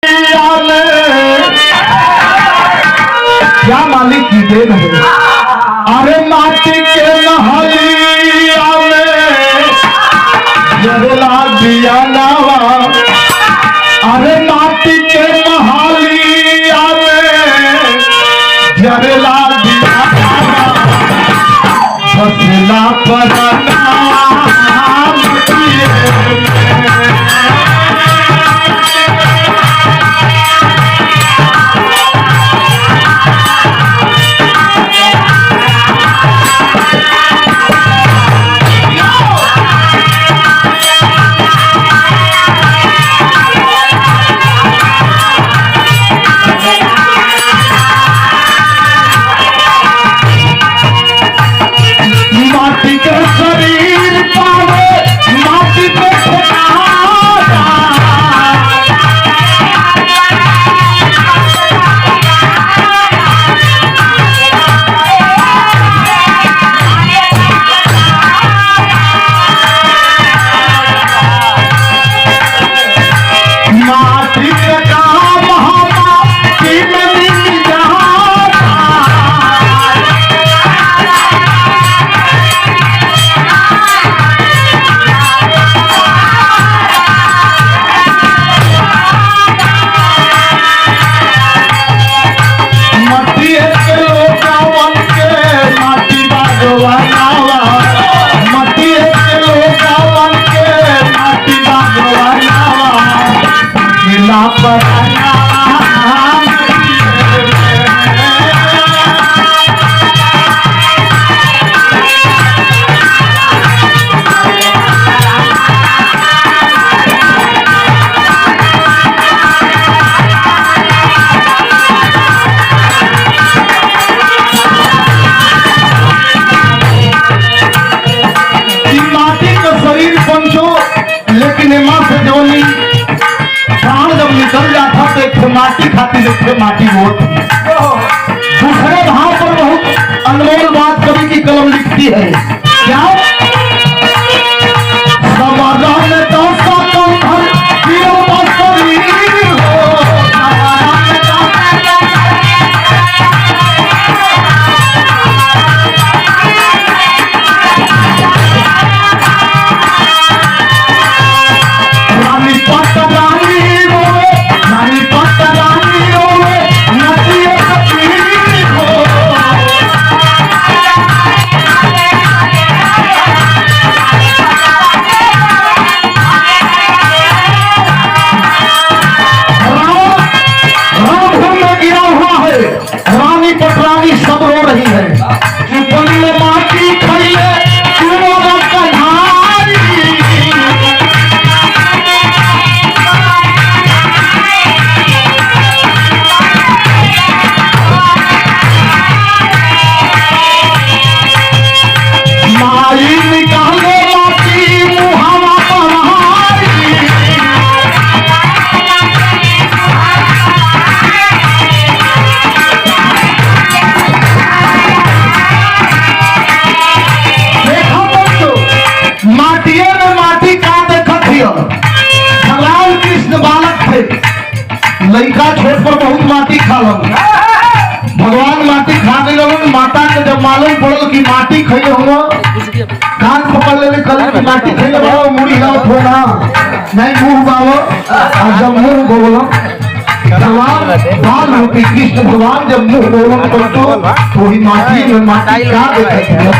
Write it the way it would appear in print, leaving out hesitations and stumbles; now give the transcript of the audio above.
क्या मालिक की देन है। अरे माटी के महलिया में जरला दिया नावा। अरे माटी के महलिया में जरला दिया नावा। फसला पराना माटी खाती देखते माटी वोट। दूसरे भाव पर बहुत अनमोल बात कवि की कलम लिखती है। क्या लड़का छोट पर बहुत माटी खालन। भगवान माटी खा गए। माता के जब मालूम पड़ल कि माटी खाइए हम कान पकड़ ले कल की माटी खाइए बाबा मुड़ी लाओ थोड़ा नहीं मुंह बाबा। और जब मुंह बोलो भगवान बाल होती कृष्ण भगवान जब मुंह बोलो तो वही माटी में माटी का देखते हैं।